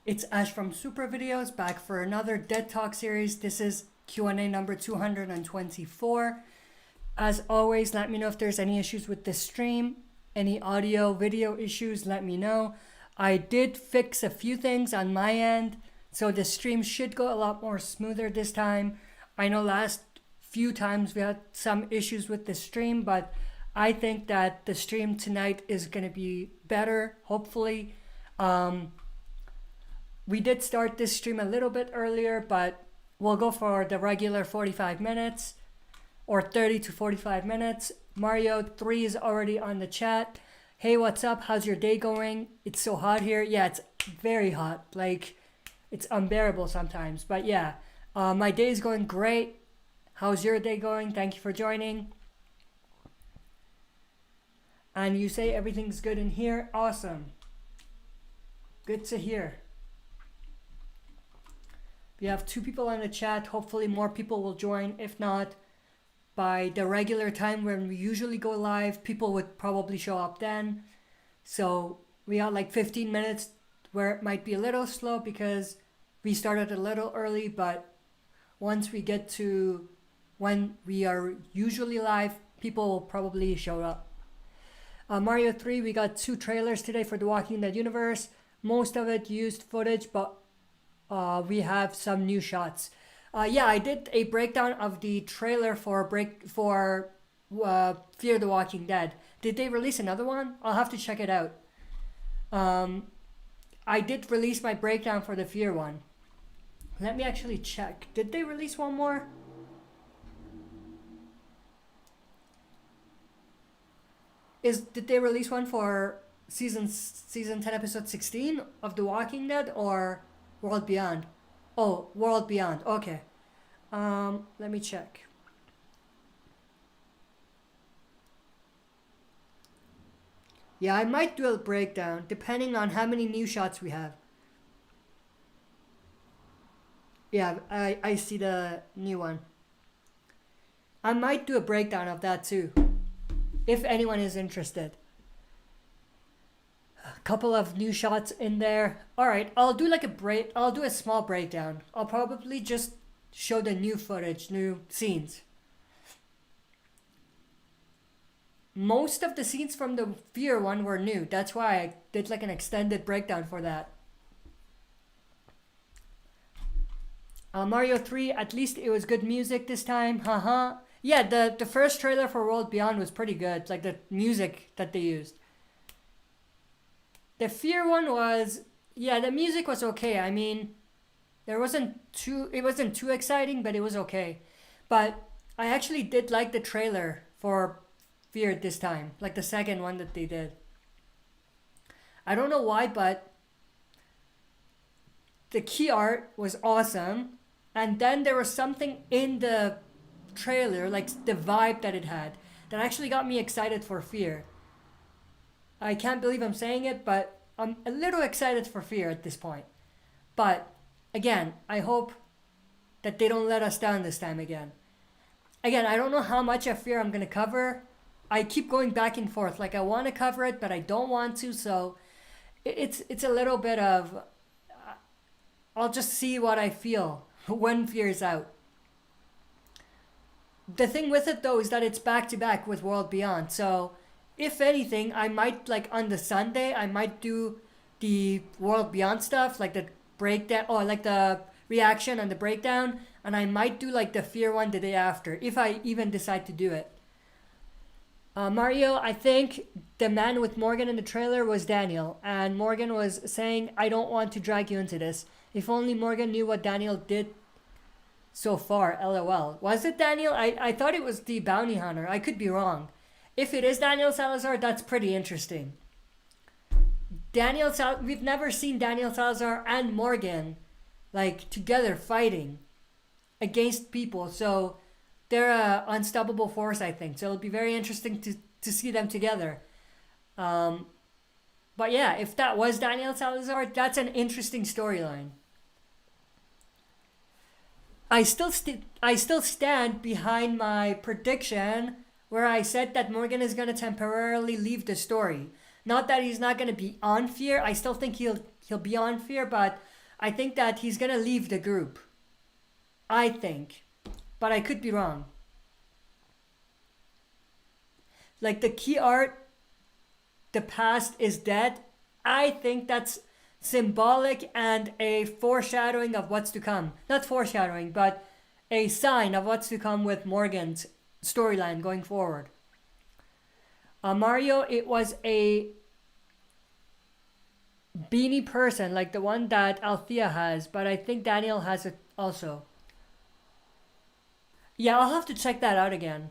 It's Ash from Super Videos back for another Dead Talk series. This is Q&A number 224. As always, let me know if there's any issues with this stream. Any audio, video issues, let me know. I did fix a few things on my end, so the stream should go a lot more smoother this time. I know last few times we had some issues with the stream, but I think that the stream tonight is going to be better, hopefully. We did start this stream a little bit earlier, but we'll go for the regular 45 minutes or 30 to 45 minutes. Mario 3 is already on the chat. Hey, what's up? How's your day going? It's so hot here. Yeah, it's very hot. Like, it's unbearable sometimes. But yeah, my day is going great. How's your day going? Thank you for joining. And you say everything's good in here. Awesome. Good to hear. We have 2 people on the chat. Hopefully more people will join. If not, by the regular time when we usually go live, people would probably show up then. So we got like 15 minutes where it might be a little slow because we started a little early, but once we get to when we are usually live, people will probably show up. Mario 3, we got 2 trailers today for The Walking Dead universe. Most of it used footage, but we have some new shots. Yeah, I did a breakdown of the trailer for Fear the Walking Dead. Did they release another one? I'll have to check it out. I did release my breakdown for the Fear one. Let me actually check. Did they release one more? Did they release one for season 10 episode 16 of The Walking Dead or World Beyond? Oh, World Beyond. Okay. Let me check. Yeah, I might do a breakdown depending on how many new shots we have. Yeah, I see the new one. I might do a breakdown of that too, if anyone is interested. A couple of new shots in there. Alright, I'll do a small breakdown. I'll probably just show the new footage, new scenes. Most of the scenes from the Fear one were new. That's why I did like an extended breakdown for that. Mario 3, at least it was good music this time. Haha. Yeah, the first trailer for World Beyond was pretty good. Like the music that they used. The Fear one was, yeah, the music was okay. I mean, it wasn't too exciting, but it was okay. But I actually did like the trailer for Fear this time, like the second one that they did. I don't know why, but the key art was awesome. And then there was something in the trailer, like the vibe that it had, that actually got me excited for Fear. I can't believe I'm saying it, but I'm a little excited for Fear at this point. But again, I hope that they don't let us down this time again. Again, I don't know how much of Fear I'm going to cover. I keep going back and forth. Like, I want to cover it, but I don't want to. So it's a little bit of, I'll just see what I feel when Fear is out. The thing with it, though, is that it's back-to-back with World Beyond. So if anything, I might, like, on the Sunday, I might do the World Beyond stuff, like the breakdown, or like the reaction and the breakdown, and I might do, like, the Fear one the day after, if I even decide to do it. Mario, I think the man with Morgan in the trailer was Daniel, and Morgan was saying, I don't want to drag you into this. If only Morgan knew what Daniel did so far, lol. Was it Daniel? I thought it was the bounty hunter. I could be wrong. If it is Daniel Salazar, that's pretty interesting. We've never seen Daniel Salazar and Morgan like together fighting against people, so they're an unstoppable force, I think. So it'll be very interesting to see them together. But yeah, if that was Daniel Salazar, that's an interesting storyline. I still stand behind my prediction where I said that Morgan is going to temporarily leave the story. Not that he's not going to be on Fear. I still think he'll be on Fear, but I think that he's gonna leave the group. I think. But I could be wrong. Like the key art, the past is dead. I think that's symbolic and a foreshadowing of what's to come. Not foreshadowing, but a sign of what's to come with Morgan's storyline going forward. Mario, it was a beanie person, like the one that Althea has, but I think Daniel has it also. Yeah, I'll have to check that out again.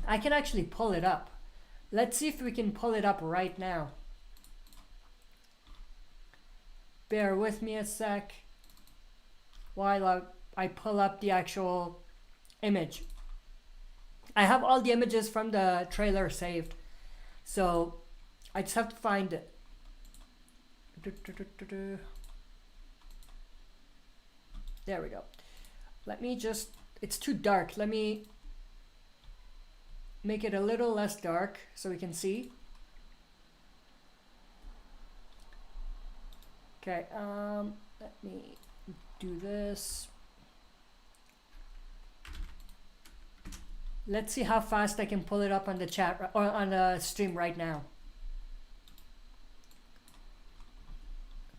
I can actually pull it up. Let's see if we can pull it up right now. Bear with me a sec while I pull up the actual image. I have all the images from the trailer saved, so I just have to find it. There we go. Let me just, it's too dark. Let me make it a little less dark so we can see. Okay, let me do this. Let's see how fast I can pull it up on the chat or on the stream right now.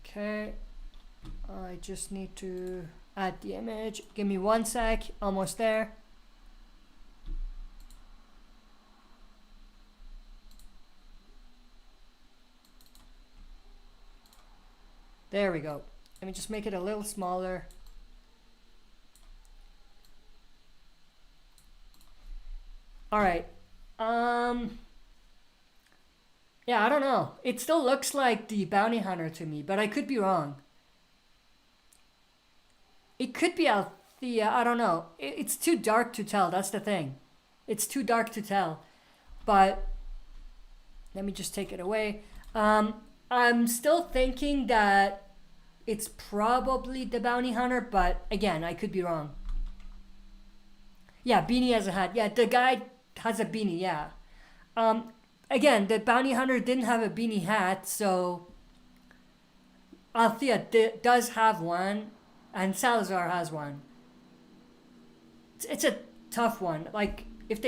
Okay, I just need to add the image. Give me 1 sec, almost there. There we go. Let me just make it a little smaller. All right. Yeah, I don't know. It still looks like the bounty hunter to me, but I could be wrong. It could be Althea. I don't know. It's too dark to tell. That's the thing. It's too dark to tell. But let me just take it away. I'm still thinking that it's probably the bounty hunter, but again, I could be wrong. Yeah, beanie has a hat. Yeah, the guy has a beanie, yeah. Again, the bounty hunter didn't have a beanie hat, so Althea does have one, and Salazar has one. It's a tough one. Like, if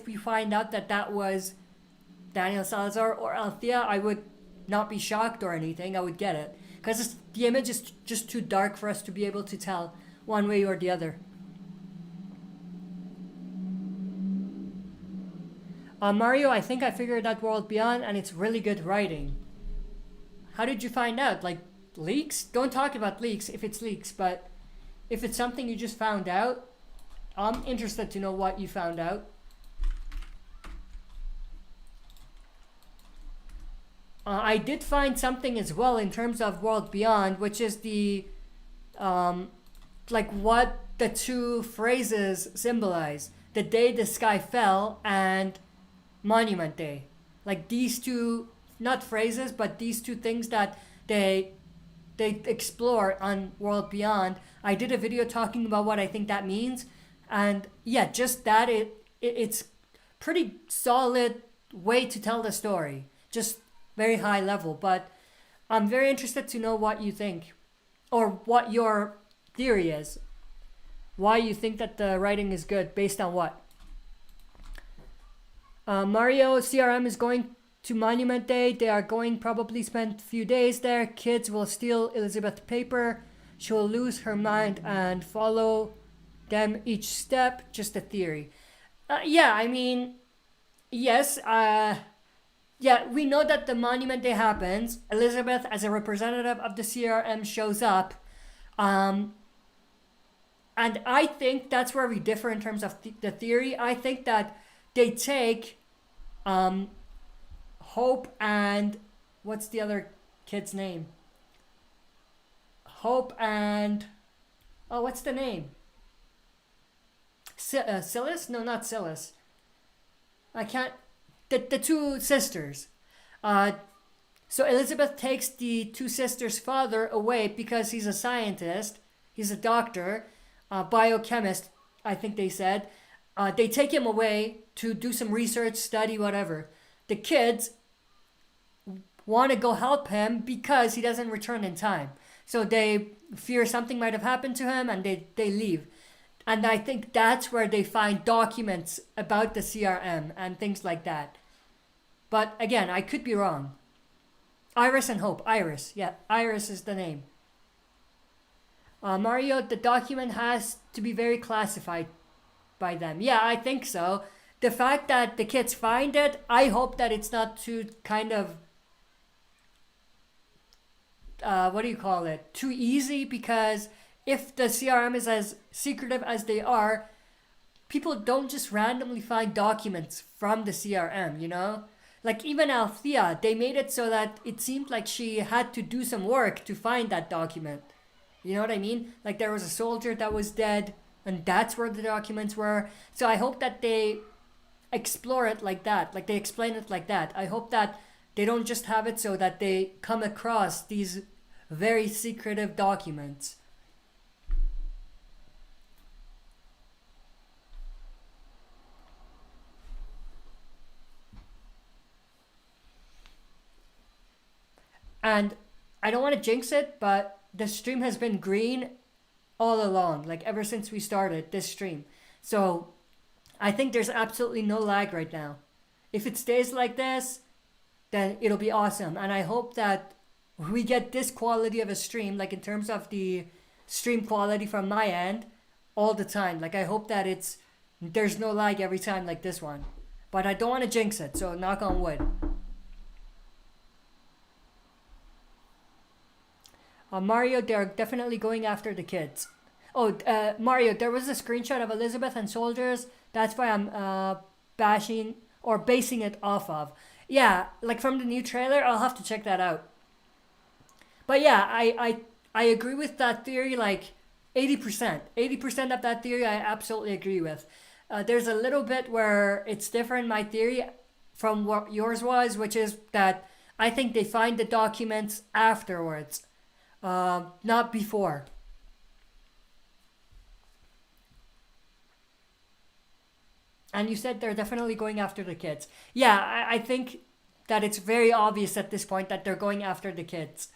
we find out that was Daniel Salazar or Althea, I would not be shocked or anything. I would get it. Because the image is just too dark for us to be able to tell one way or the other. Mario, I think I figured out World Beyond, and it's really good writing. How did you find out? Like, leaks? Don't talk about leaks if it's leaks, but if it's something you just found out, I'm interested to know what you found out. I did find something as well in terms of World Beyond, which is the, like what the two phrases symbolize. The day the sky fell and Monument Day. Like these two, not phrases, but these two things that they explore on World Beyond. I did a video talking about what I think that means. And yeah, just that, it's pretty solid way to tell the story. Just very high level, but I'm very interested to know what you think or what your theory is. Why you think that the writing is good, based on what? Mario, CRM is going to Monument Day. They are going probably spend a few days there. Kids will steal Elizabeth's paper. She will lose her mind and follow them each step. Just a theory. Yeah, I mean, yes. Yeah, we know that the Monument Day happens. Elizabeth, as a representative of the CRM, shows up. And I think that's where we differ in terms of the theory. I think that they take Hope and... what's the other kid's name? Hope and... oh, what's the name? Silas? No, not Silas. I can't... The two sisters. So Elizabeth takes the two sisters' father away because he's a scientist. He's a doctor, biochemist, I think they said. They take him away to do some research, study, whatever. The kids want to go help him because he doesn't return in time. So they fear something might have happened to him and they leave. And I think that's where they find documents about the CRM and things like that. But again, I could be wrong. Iris and Hope. Iris. Yeah, Iris is the name. Mario, the document has to be very classified by them. Yeah, I think so. The fact that the kids find it, I hope that it's not too kind of, what do you call it? Too easy, because if the CRM is as secretive as they are, people don't just randomly find documents from the CRM, you know? Like even Althea, they made it so that it seemed like she had to do some work to find that document. You know what I mean? Like there was a soldier that was dead, and that's where the documents were. So I hope that they explore it like that, like they explain it like that. I hope that they don't just have it so that they come across these very secretive documents. And I don't want to jinx it, but the stream has been green all along, like ever since we started this stream. So I think there's absolutely no lag right now. If it stays like this, then it'll be awesome. And I hope that we get this quality of a stream, like in terms of the stream quality from my end, all the time. Like I hope that there's no lag every time like this one. But I don't want to jinx it, so knock on wood. Mario, they're definitely going after the kids. Oh, Mario, there was a screenshot of Elizabeth and soldiers. That's why I'm bashing or basing it off of. Yeah, like from the new trailer, I'll have to check that out. But yeah, I agree with that theory like 80%. 80% of that theory I absolutely agree with. There's a little bit where it's different, my theory, from what yours was, which is that I think they find the documents afterwards, not before. And you said they're definitely going after the kids. Yeah, I think that it's very obvious at this point that they're going after the kids.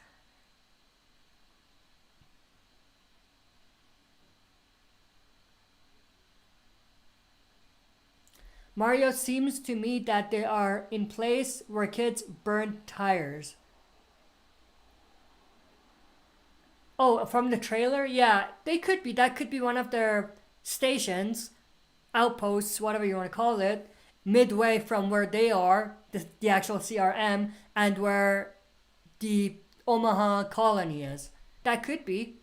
Mario, seems to me that they are in place where kids burn tires. Oh, from the trailer? Yeah, they could be. That could be one of their stations, outposts, whatever you want to call it, midway from where they are, the actual CRM, and where the Omaha colony is. That could be.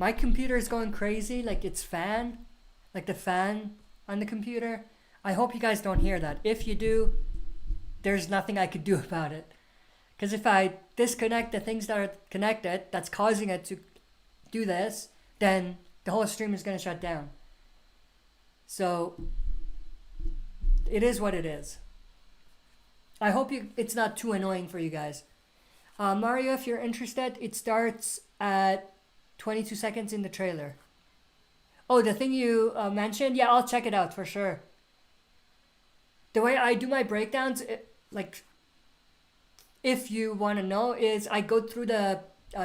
My computer is going crazy, like its fan, like the fan on the computer. I hope you guys don't hear that. If you do, there's nothing I could do about it. Because if I disconnect the things that are connected, that's causing it to do this, then the whole stream is going to shut down. So it is what it is. I hope it's not too annoying for you guys. Mario, if you're interested, it starts at 22 seconds in the trailer. Oh, the thing you mentioned? Yeah, I'll check it out for sure. The way I do my breakdowns, like, if you want to know, is I go through the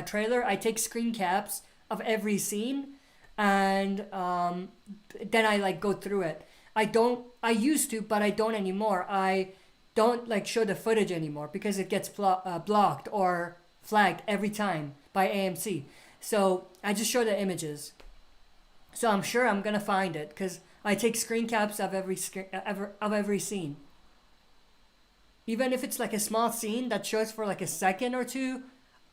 trailer, I take screen caps of every scene, and then I like go through it. I used to, but I don't anymore. I don't like show the footage anymore because it gets blocked or flagged every time by AMC. So I just show the images. So I'm sure I'm gonna find it because I take screen caps of every scene. Even if it's like a small scene that shows for like a second or two,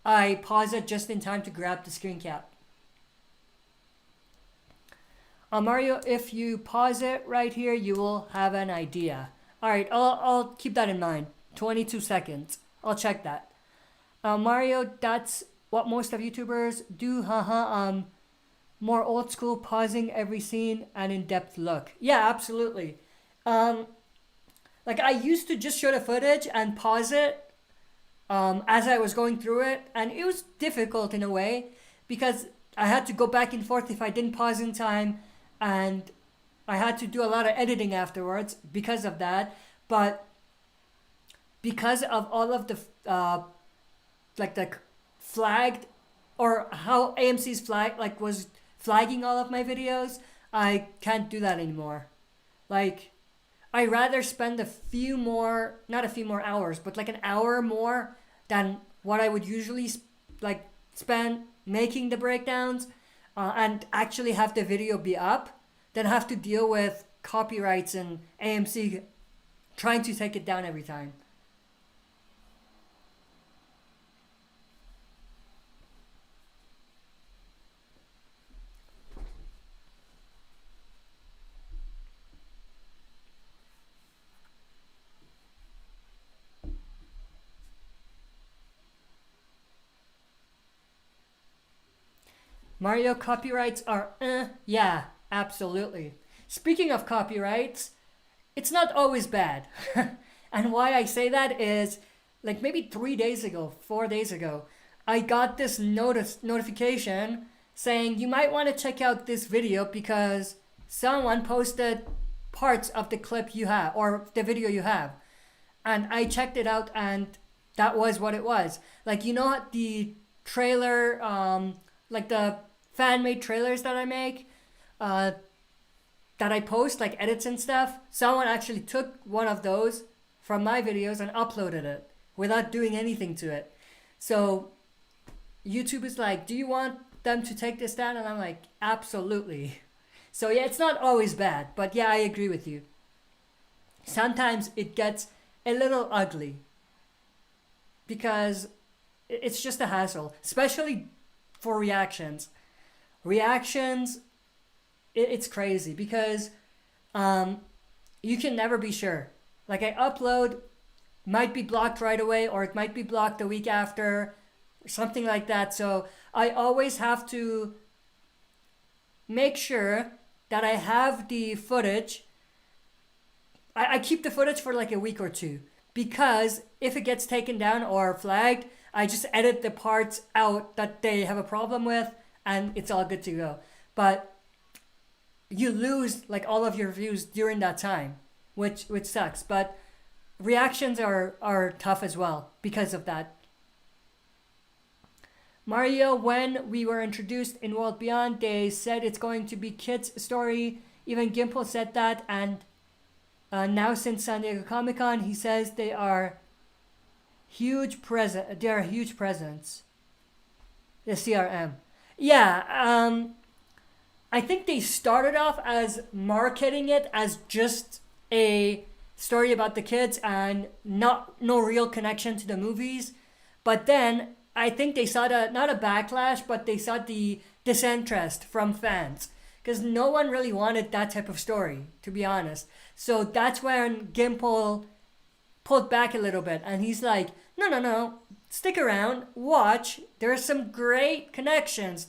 I pause it just in time to grab the screen cap. Mario, if you pause it right here, you will have an idea. All right, I'll keep that in mind. 22 seconds. I'll check that. Mario, that's what most of YouTubers do. Haha. More old school, pausing every scene and in depth look. Yeah, absolutely. Um, like I used to just show the footage and pause it as I was going through it, and it was difficult in a way because I had to go back and forth if I didn't pause in time, and I had to do a lot of editing afterwards because of that. But because of all of the like the flagged or how AMC's flag like was flagging all of my videos, I can't do that anymore. Like I rather spend a few more, not a few more hours, but like an hour more than what I would usually like spend making the breakdowns, and actually have the video be up, than have to deal with copyrights and AMC trying to take it down every time. Mario copyrights are yeah, absolutely. Speaking of copyrights, it's not always bad. And why I say that is like maybe 3 days ago, 4 days ago, I got this notification saying you might want to check out this video because someone posted parts of the clip you have or the video you have. And I checked it out, and that was what it was. Like, you know, the trailer, like the fan made trailers that I make, uh, that I post, like edits and stuff. Someone actually took one of those from my videos and uploaded it without doing anything to it. So YouTube is like, do you want them to take this down? And I'm like, absolutely. So yeah, it's not always bad, but yeah, I agree with you. Sometimes it gets a little ugly because it's just a hassle, especially for reactions. Reactions, it's crazy because you can never be sure. Like I upload, might be blocked right away, or it might be blocked the week after, or something like that. So I always have to make sure that I have the footage. I keep the footage for like a week or two, because if it gets taken down or flagged, I just edit the parts out that they have a problem with, and it's all good to go. But you lose like all of your views during that time, which sucks. But reactions are tough as well because of that. Mario, when we were introduced in World Beyond, they said it's going to be kids' story. Even Gimple said that, and now since San Diego Comic-Con, he says they are huge present. They are a huge presence. The CRM. Yeah, I think they started off as marketing it as just a story about the kids and no real connection to the movies. But then I think they saw not a backlash, but they saw the disinterest from fans, because no one really wanted that type of story, to be honest. So that's when Gimple pulled back a little bit, and he's like, no, stick around, watch. There are some great connections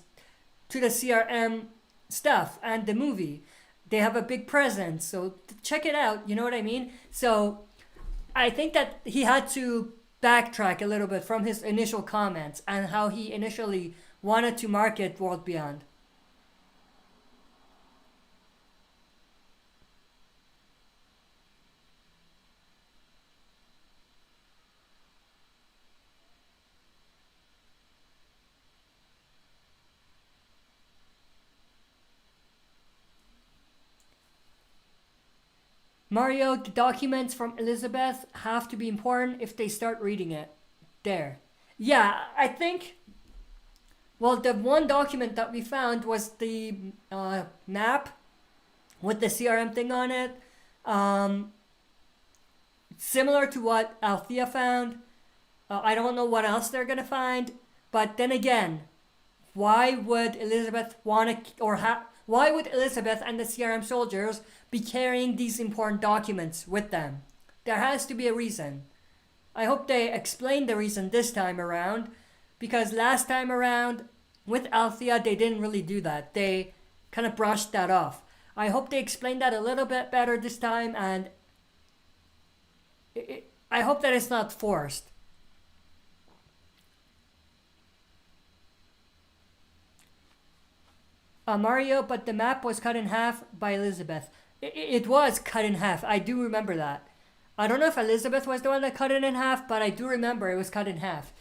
to the CRM stuff and the movie. They have a big presence, so check it out. You know what I mean? So I think that he had to backtrack a little bit from his initial comments and how he initially wanted to market World Beyond. Mario, the documents from Elizabeth have to be important if they start reading it. There. Yeah, I think. Well, the one document that we found was the map with the CRM thing on it. Um, Similar to what Althea found. I don't know what else they're gonna find. But then again, why would Elizabeth want to, or why would Elizabeth and the CRM soldiers be carrying these important documents with them? There has to be a reason. I hope they explain the reason this time around, because last time around with Althea they didn't really do that. They kind of brushed that off. I hope they explain that a little bit better this time, and I hope that it's not forced. Mario, but the map was cut in half by Elizabeth. It was cut in half. I do remember that. I don't know if Elizabeth was the one that cut it in half, but I do remember it was cut in half.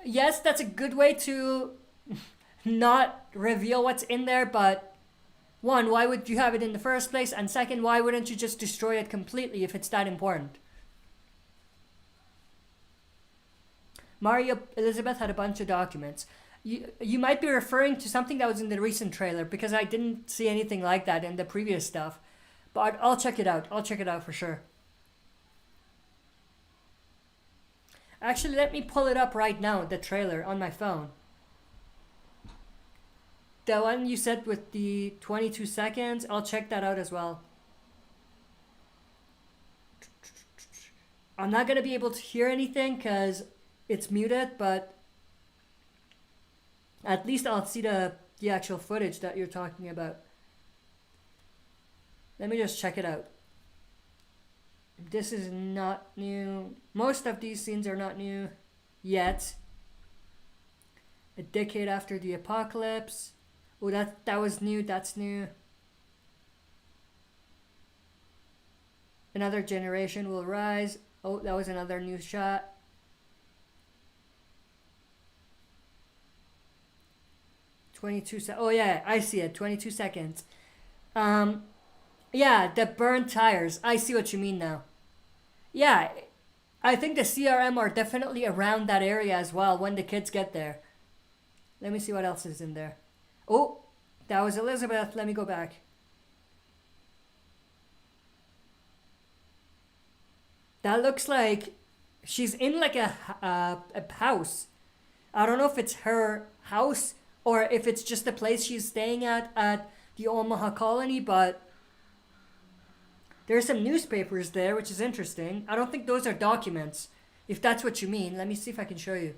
Yes, that's a good way to not reveal what's in there, but one, why would you have it in the first place? And second, why wouldn't you just destroy it completely if it's that important? Mario Elizabeth had a bunch of documents. You might be referring to something that was in the recent trailer, because I didn't see anything like that in the previous stuff. But I'll check it out. I'll check it out for sure. Actually, let me pull it up right now, the trailer, on my phone. The one you said with the 22 seconds, I'll check that out as well. I'm not going to be able to hear anything because it's muted, but at least I'll see the actual footage that you're talking about. Let me just check it out. This is not new. Most of these scenes are not new yet. A decade after the apocalypse. Oh, that was new. That's new. Another generation will rise. Oh, that was another new shot. Oh yeah, I see it. 22 seconds. Yeah, the burnt tires. I see what you mean now. Yeah, I think the CRM are definitely around that area as well when the kids get there. Let me see what else is in there. Oh, that was Elizabeth. Let me go back. That looks like she's in like a house. I don't know if it's her house or if it's just the place she's staying at the Omaha colony, but there's some newspapers there, which is interesting. I don't think those are documents, if that's what you mean. Let me see if I can show you.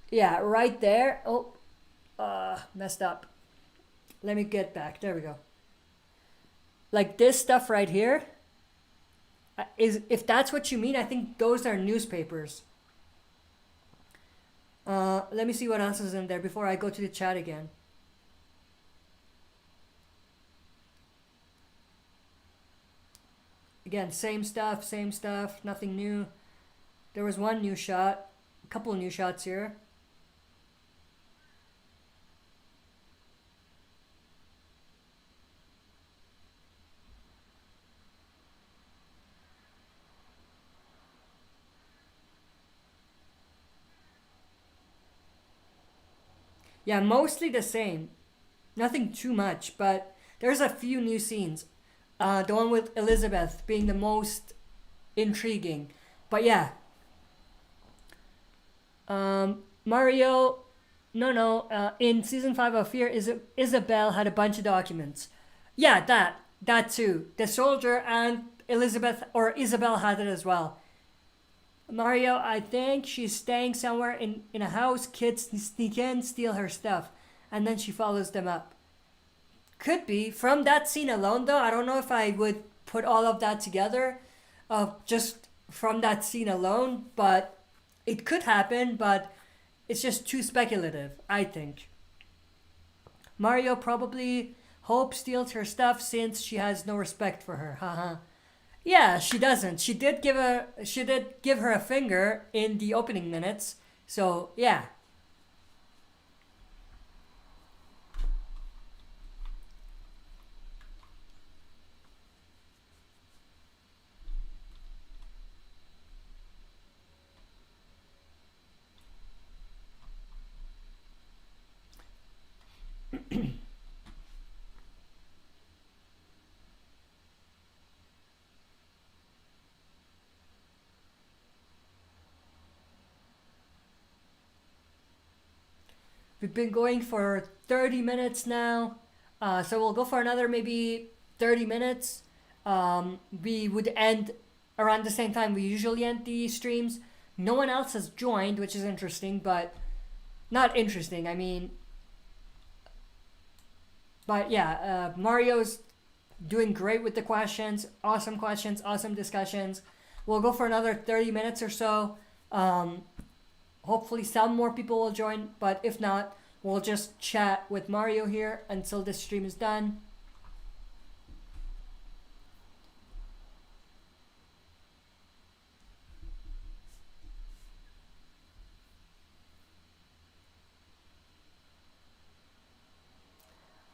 Yeah, right there. Oh, messed up. Let me get back. There we go. Like this stuff right here. If that's what you mean, I think those are newspapers. Let me see what else is in there before I go to the chat again. Again, same stuff, nothing new. There was one new shot, a couple of new shots here. Yeah, mostly the same. Nothing too much, but there's a few new scenes. The one with Elizabeth being the most intriguing. But yeah. Mario, in season 5 of Fear, Isabel had a bunch of documents. Yeah, that too. The soldier and Elizabeth or Isabel had it as well. Mario, I think she's staying somewhere in a house. Kids sneak in, steal her stuff, and then she follows them up. Could be. From that scene alone, though, I don't know if I would put all of that together, just from that scene alone, but it could happen, but it's just too speculative, I think. Mario probably Hope steals her stuff since she has no respect for her. Haha. Yeah, she doesn't. She did give her a finger in the opening minutes. So, yeah. We've been going for 30 minutes now. So we'll go for another maybe 30 minutes. We would end around the same time we usually end the streams. No one else has joined, which is interesting, but not interesting. I mean, but yeah, Mario's doing great with the questions. Awesome, awesome discussions. We'll go for another 30 minutes or so. Hopefully some more people will join, but if not, we'll just chat with Mario here until this stream is done.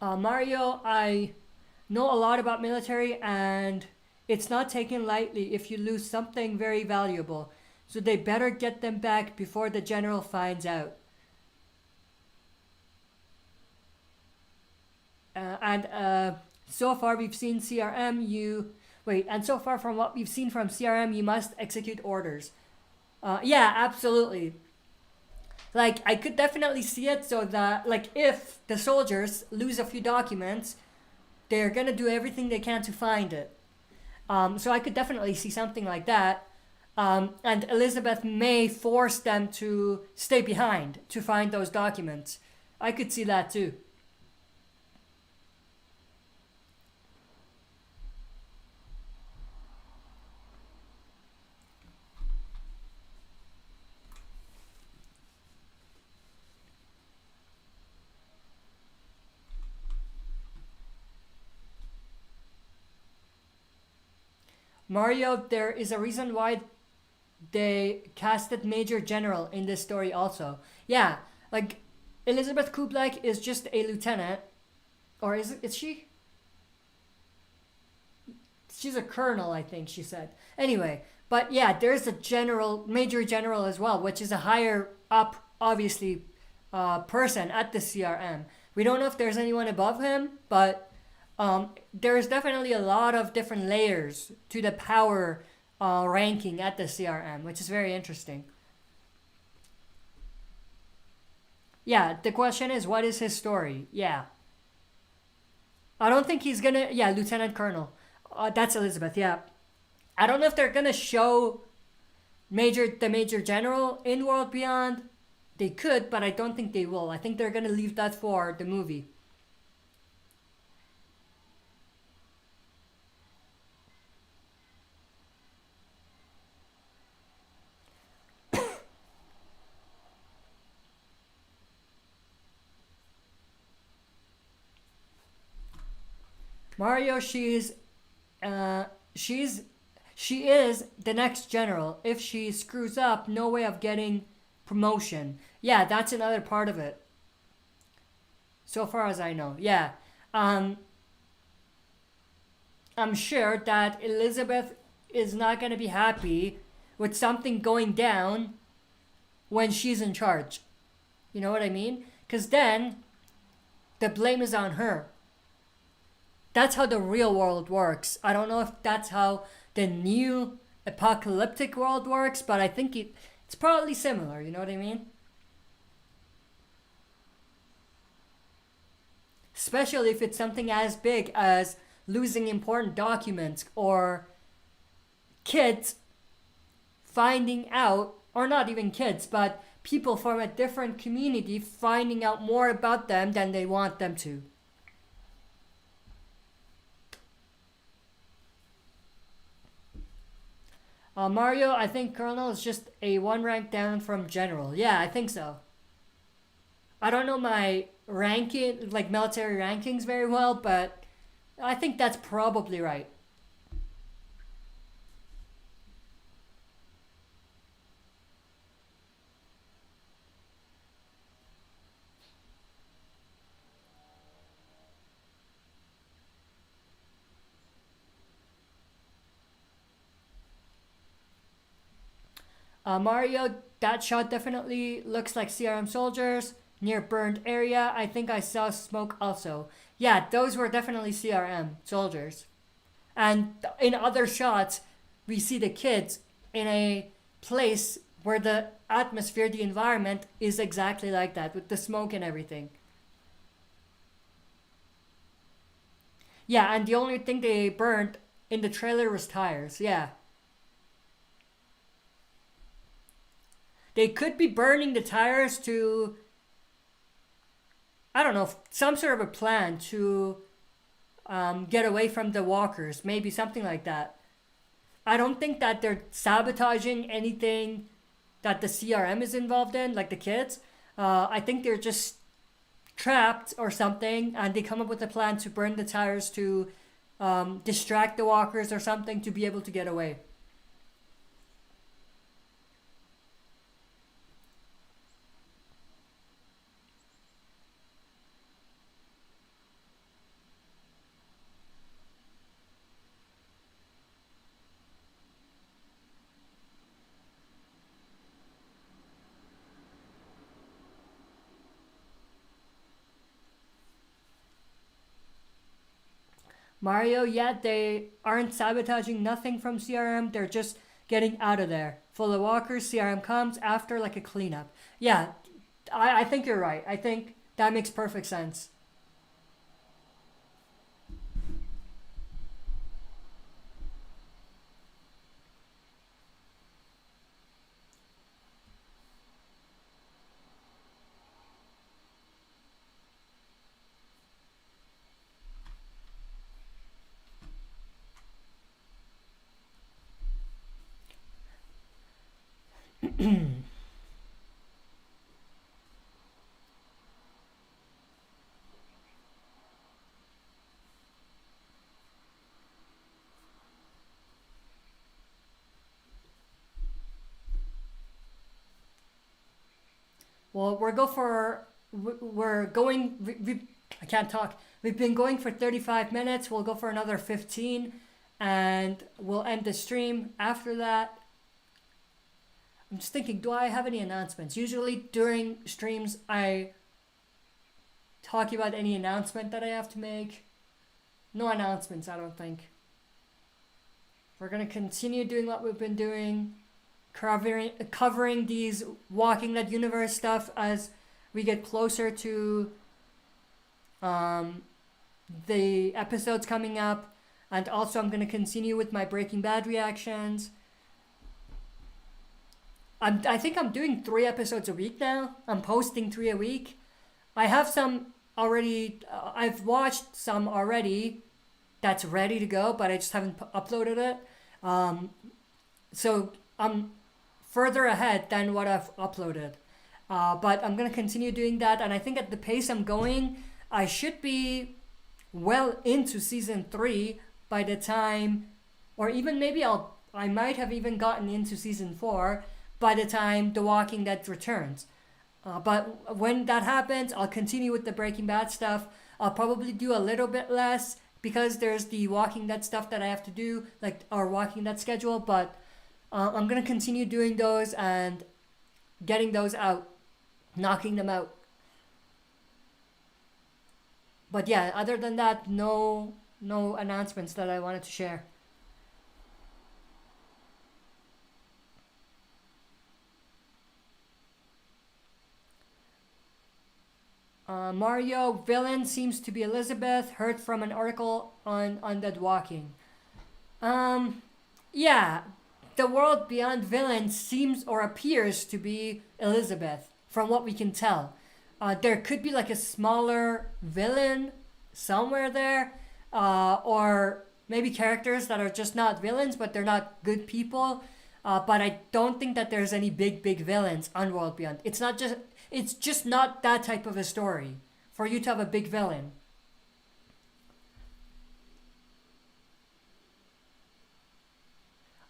Mario, I know a lot about military, and it's not taken lightly if you lose something very valuable. So they better get them back before the general finds out. And so far we've seen CRM, and so far from what we've seen from CRM, you must execute orders. Yeah, absolutely. Like, I could definitely see it so that, like, if the soldiers lose a few documents, they're gonna do everything they can to find it. So I could definitely see something like that. And Elizabeth may force them to stay behind to find those documents. I could see that too. Mario, there is a reason why they casted Major General in this story also. Yeah, like Elizabeth Kublek is just a lieutenant, or is she? She's a colonel, I think she said. Anyway, but yeah, there's a general, Major General as well, which is a higher up, obviously, person at the CRM. We don't know if there's anyone above him, but there's definitely a lot of different layers to the power ranking at the CRM, which is very interesting. Yeah, the question is, what is his story? Yeah. I don't think he's gonna. Yeah, Lieutenant Colonel. That's Elizabeth, yeah. I don't know if they're gonna show the Major General in World Beyond. They could, but I don't think they will. I think they're gonna leave that for the movie. Mario, uh, she's, she is the next general. If she screws up, no way of getting promotion. Yeah, that's another part of it. So far as I know, yeah. Um, I'm sure that Elizabeth is not gonna be happy with something going down when she's in charge. You know what I mean? Because then the blame is on her. That's how the real world works. I don't know if that's how the new apocalyptic world works, but I think it's probably similar. You know what I mean? Especially if it's something as big as losing important documents or kids finding out, or not even kids, but people from a different community finding out more about them than they want them to. Mario, I think Colonel is just a one rank down from General. Yeah, I think so. I don't know my ranking, like military rankings very well, but I think that's probably right. Mario, that shot definitely looks like CRM soldiers near burned area. I think I saw smoke also. Yeah, those were definitely CRM soldiers. And in other shots, we see the kids in a place where the atmosphere, the environment is exactly like that with the smoke and everything. Yeah, and the only thing they burned in the trailer was tires. Yeah. They could be burning the tires to, I don't know, some sort of a plan to get away from the walkers. Maybe something like that. I don't think that they're sabotaging anything that the CRM is involved in, like the kids. I think they're just trapped or something, and they come up with a plan to burn the tires to distract the walkers or something to be able to get away. Mario, yet they aren't sabotaging nothing from CRM. They're just getting out of there. Full of walkers, CRM comes after like a cleanup. Yeah, I think you're right. I think that makes perfect sense. Well, we're going. I can't talk. We've been going for 35 minutes. We'll go for another 15, and we'll end the stream after that. I'm just thinking, do I have any announcements? Usually during streams, I talk about any announcement that I have to make. No announcements, I don't think. We're gonna continue doing what we've been doing, covering these Walking Dead universe stuff as we get closer to the episodes coming up, and also I'm gonna continue with my Breaking Bad reactions. I think I'm doing 3 episodes a week now. I'm posting 3 a week. I have some already. I've watched some already. That's ready to go, but I just haven't uploaded it. So I'm further ahead than what I've uploaded. But I'm gonna continue doing that, and I think at the pace I'm going, I should be well into season 3 by the time, or even maybe I might have even gotten into season 4 by the time The Walking Dead returns. But when that happens, I'll continue with the Breaking Bad stuff. I'll probably do a little bit less because there's the Walking Dead stuff that I have to do, like our Walking Dead schedule. But I'm gonna continue doing those and getting those out, knocking them out. But yeah, other than that, no announcements that I wanted to share. Mario villain seems to be Elizabeth. Heard from an article on Undead Walking. Yeah, the world beyond villain seems or appears to be Elizabeth, from what we can tell. There could be like a smaller villain somewhere there, or maybe characters that are just not villains, but they're not good people. But I don't think that there's any big villains on World Beyond. It's just not that type of a story for you to have a big villain.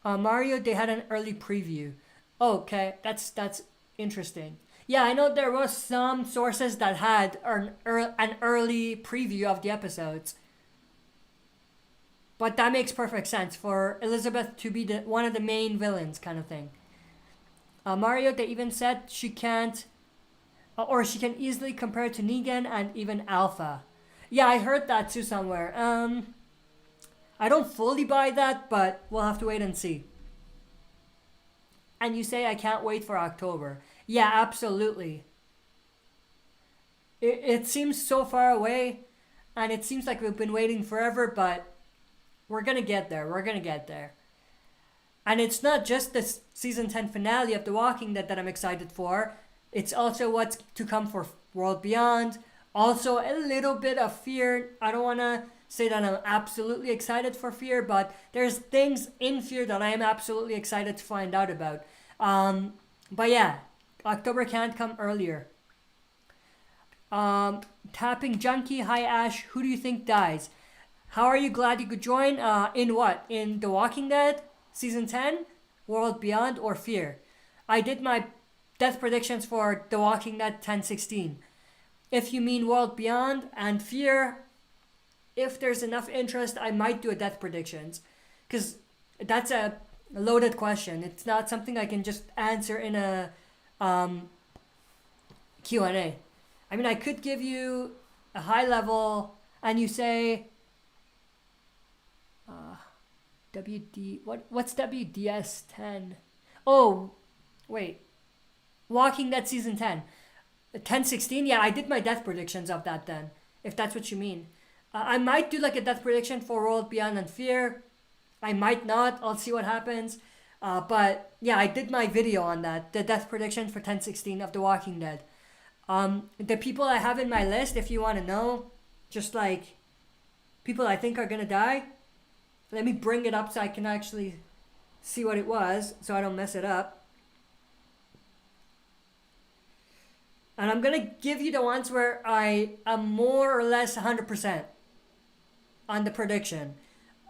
Mario, they had an early preview. Okay, that's interesting. Yeah, I know there was some sources that had an early preview of the episodes. But that makes perfect sense for Elizabeth to be one of the main villains, kind of thing. Mario, they even said she can't, or she can easily compare to Negan and even Alpha. Yeah, I heard that too somewhere. I don't fully buy that, but we'll have to wait and see. And you say I can't wait for October. Yeah, absolutely. It seems so far away, and it seems like we've been waiting forever, but we're gonna get there. We're gonna get there. And it's not just the season 10 finale of The Walking Dead that I'm excited for. It's also what's to come for World Beyond. Also a little bit of Fear. I don't want to say that I'm absolutely excited for Fear, but there's things in Fear that I am absolutely excited to find out about. But yeah, October can't come earlier. Tapping Junkie, hi Ash, who do you think dies? How are you glad you could join? In what? In The Walking Dead? Season 10? World Beyond? Or Fear? I did my death predictions for The Walking Dead 10/16. If you mean World Beyond and Fear, if there's enough interest, I might do a death predictions. Because that's a loaded question. It's not something I can just answer in a Q&A. I mean, I could give you a high level and you say, what's WDS 10? Oh, wait. Walking Dead Season 10. 10/16? Yeah, I did my death predictions of that then, if that's what you mean. I might do like a death prediction for World Beyond and Fear. I might not. I'll see what happens. But yeah, I did my video on that. The death prediction for 10/16 of The Walking Dead. The people I have in my list, if you want to know, just like people I think are going to die. Let me bring it up so I can actually see what it was so I don't mess it up. And I'm going to give you the ones where I am more or less 100% on the prediction.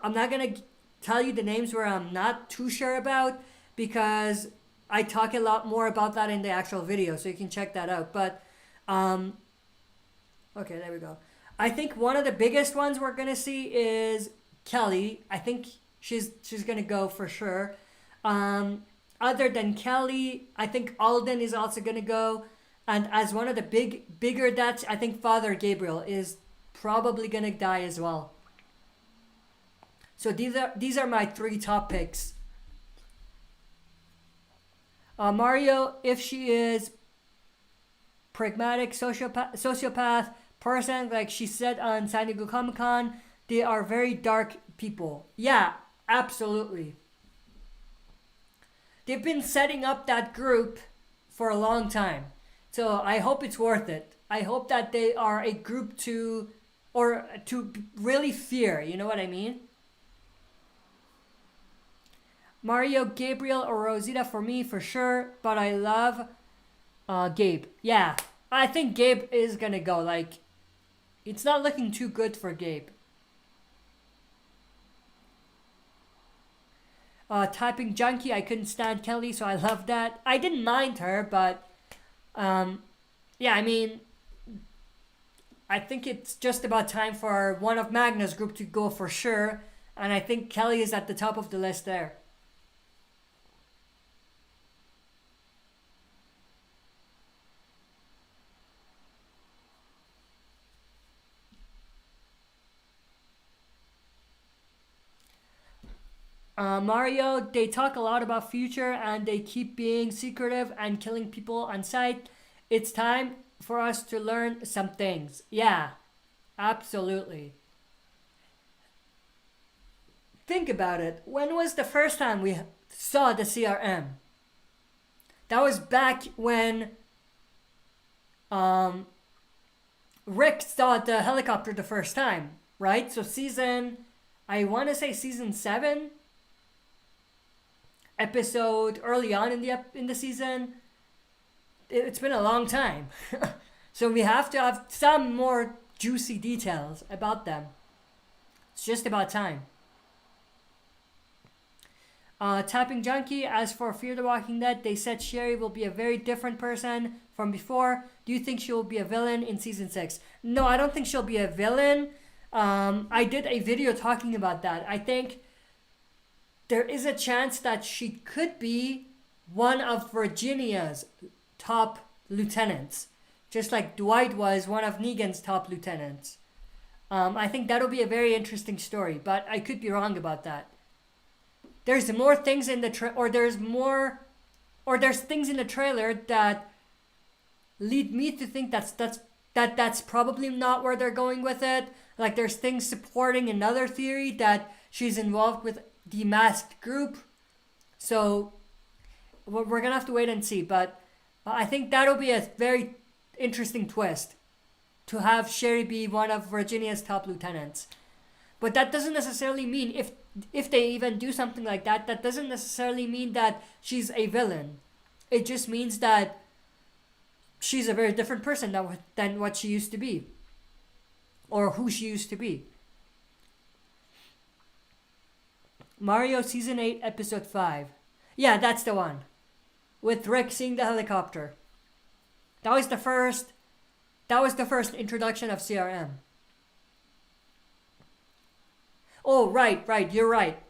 I'm not going to tell you the names where I'm not too sure about because I talk a lot more about that in the actual video, so you can check that out. But, okay, there we go. I think one of the biggest ones we're going to see is Kelly. I think she's going to go for sure. Other than Kelly, I think Alden is also going to go. And as one of the bigger deaths, I think Father Gabriel is probably going to die as well. So these are my 3 top picks. Mario, if she is pragmatic, sociopath person, like she said on San Diego Comic-Con, they are very dark people. Yeah, absolutely. They've been setting up that group for a long time. So I hope it's worth it. I hope that they are a group to really fear. You know what I mean? Mario, Gabriel, or Rosita for me, for sure. But I love Gabe. Yeah, I think Gabe is going to go. Like, it's not looking too good for Gabe. Typing Junkie, I couldn't stand Kelly, so I love that. I didn't mind her, but... yeah, I mean, I think it's just about time for one of Magna's group to go for sure. And I think Kelly is at the top of the list there. Mario, they talk a lot about future and they keep being secretive and killing people on sight. It's time for us to learn some things. Yeah, absolutely. Think about it. When was the first time we saw the CRM? That was back when Rick saw the helicopter the first time, right? So I want to say season 7, episode early on in the season. It's been a long time. So we have to have some more juicy details about them. It's just about time. Tapping Junkie, as for Fear the Walking Dead, they said Sherry will be a very different person from before. Do you think she will be a villain in season 6? No, I don't think she'll be a villain. I did a video talking about that. I think there is a chance that she could be one of Virginia's top lieutenants, just like Dwight was one of Negan's top lieutenants. I think that'll be a very interesting story, but I could be wrong about that. There's more things in the there's things in the trailer that lead me to think that's probably not where they're going with it. Like there's things supporting another theory that she's involved with the masked group. So we're gonna have to wait and see. But I think that'll be a very interesting twist to have Sherry be one of Virginia's top lieutenants. But that doesn't necessarily mean if they even do something like that, that doesn't necessarily mean that she's a villain. It just means that she's a very different person than what she used to be, or who she used to be. Mario Season 8, Episode 5. Yeah, that's the one. With Rick seeing the helicopter. That was the first introduction of CRM. Oh, right, you're right.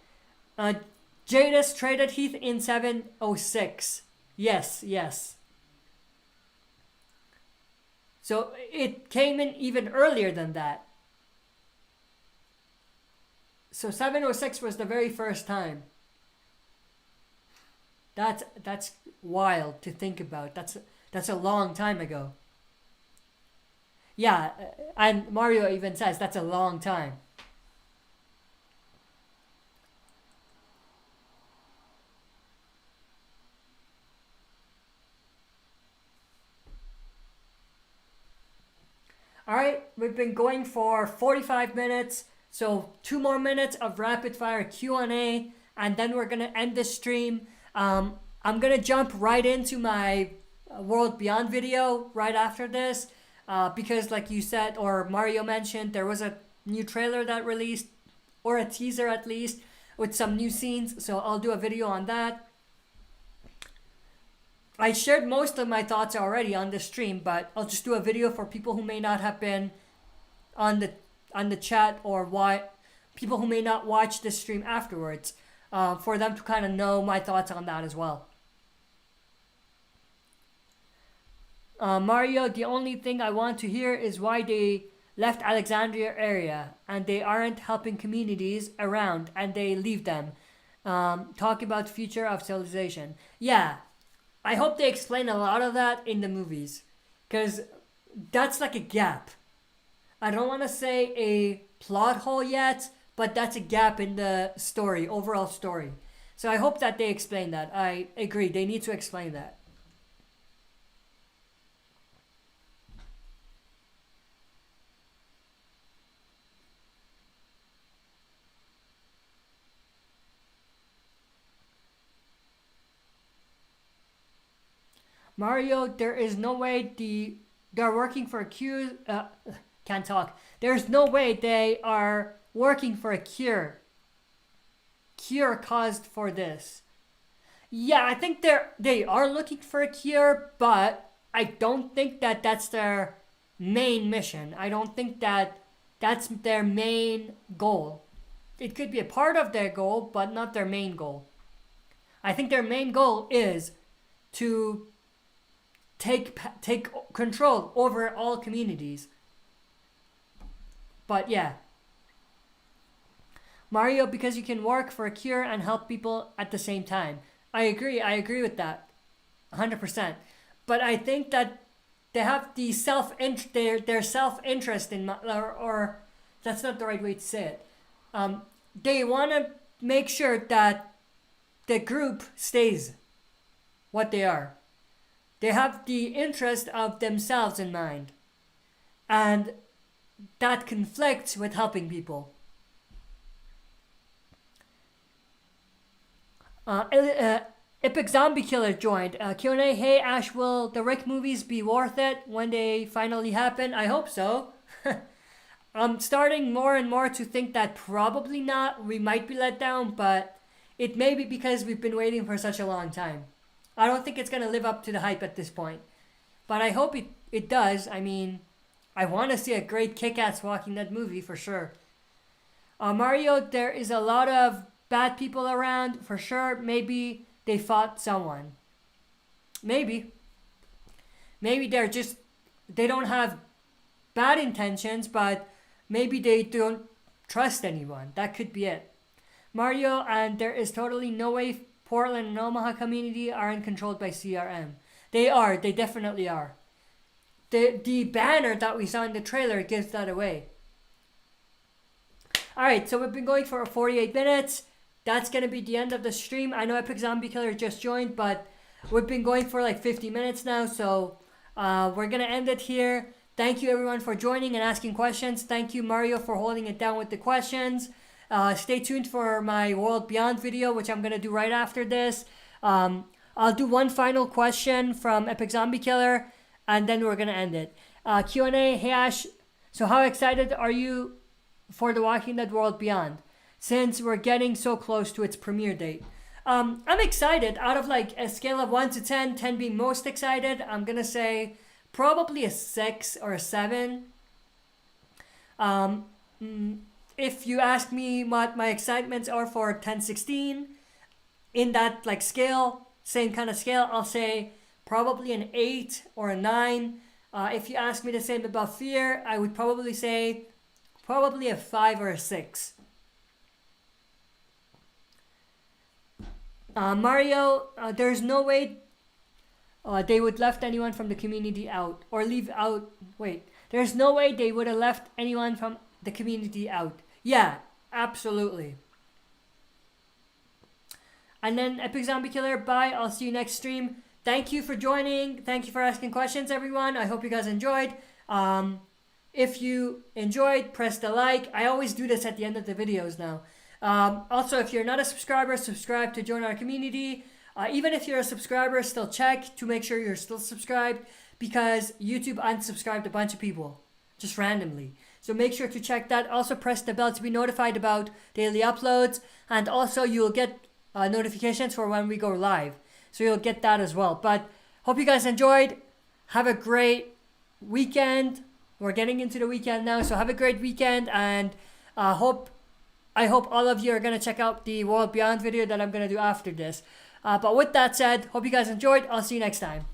Jadis traded Heath in 706. Yes. So it came in even earlier than that. So 706 was the very first time. That's wild to think about. That's a long time ago. Yeah, and Mario even says that's a long time. Alright, we've been going for 45 minutes, so 2 more minutes of rapid fire Q&A, and then we're going to end this stream. I'm going to jump right into my World Beyond video right after this, because like you said, or Mario mentioned, there was a new trailer that released, or a teaser at least, with some new scenes, so I'll do a video on that. I shared most of my thoughts already on the stream, but I'll just do a video for people who may not have been on the chat, or people who may not watch this stream afterwards, for them to kind of know my thoughts on that as well. Mario, the only thing I want to hear is why they left Alexandria area and they aren't helping communities around and they leave them. Talk about future of civilization. Yeah. I hope they explain a lot of that in the movies, because that's like a gap. I don't want to say a plot hole yet, but that's a gap in the story, overall story. So I hope that they explain that. I agree, they need to explain that. Mario, there is no way they're working for a cure. Can't talk. There's no way they are working for a cure. Cure caused for this. Yeah, I think they are looking for a cure, but I don't think that that's their main mission. I don't think that that's their main goal. It could be a part of their goal, but not their main goal. I think their main goal is to take control over all communities. But yeah. Mario, because you can work for a cure and help people at the same time. I agree with that. 100%. But I think that they have the their self-interest in, or that's not the right way to say it. They want to make sure that the group stays what they are. They have the interest of themselves in mind. And that conflicts with helping people. Epic Zombie Killer joined. Q&A, hey Ash, will the Rick movies be worth it when they finally happen? I hope so. I'm starting more and more to think that probably not. We might be let down, but it may be because we've been waiting for such a long time. I don't think it's going to live up to the hype at this point. But I hope it does. I mean, I want to see a great Kick-Ass Walking Dead movie for sure. Mario, there is a lot of bad people around for sure. Maybe they fought someone. Maybe they don't have bad intentions, but maybe they don't trust anyone. That could be it. Mario, and there is totally no way Portland and Omaha community aren't controlled by CRM. They are. They definitely are. The banner that we saw in the trailer gives that away. Alright, so we've been going for 48 minutes. that's going to be the end of the stream. I know Epic Zombie Killer just joined, but we've been going for like 50 minutes now, so we're going to end it here. Thank you everyone for joining and asking questions. Thank you Mario for holding it down with the questions. Stay tuned for my World Beyond video, which I'm going to do right after this. I'll do one final question from Epic Zombie Killer, and then we're going to end it. Q&A, hey Ash, so how excited are you for The Walking Dead World Beyond, since we're getting so close to its premiere date? I'm excited. Out of like a scale of 1 to 10, 10 being most excited, I'm going to say probably a 6 or a 7. If you ask me what my excitements are for 10/16, in that like scale, same kind of scale, I'll say probably an 8 or a 9. If you ask me the same about Fear, I would probably say probably a 5 or a 6. Mario, there's no way they would left anyone from the community out or leave out. Wait, there's no way they would have left anyone from the community out. Yeah, absolutely. And then Epic Zombie Killer, bye. I'll see you next stream. Thank you for joining. Thank you for asking questions, everyone. I hope you guys enjoyed. If you enjoyed, press the like. I always do this at the end of the videos now. Also, if you're not a subscriber, subscribe to join our community. Even if you're a subscriber, still check to make sure you're still subscribed, because YouTube unsubscribed a bunch of people just randomly. So make sure to check that. Also press the bell to be notified about daily uploads, and also you'll get notifications for when we go live. So you'll get that as well. But hope you guys enjoyed. Have a great weekend. We're getting into the weekend now, so have a great weekend, and I hope all of you are going to check out the World Beyond video that I'm going to do after this. But with that said, hope you guys enjoyed. I'll see you next time.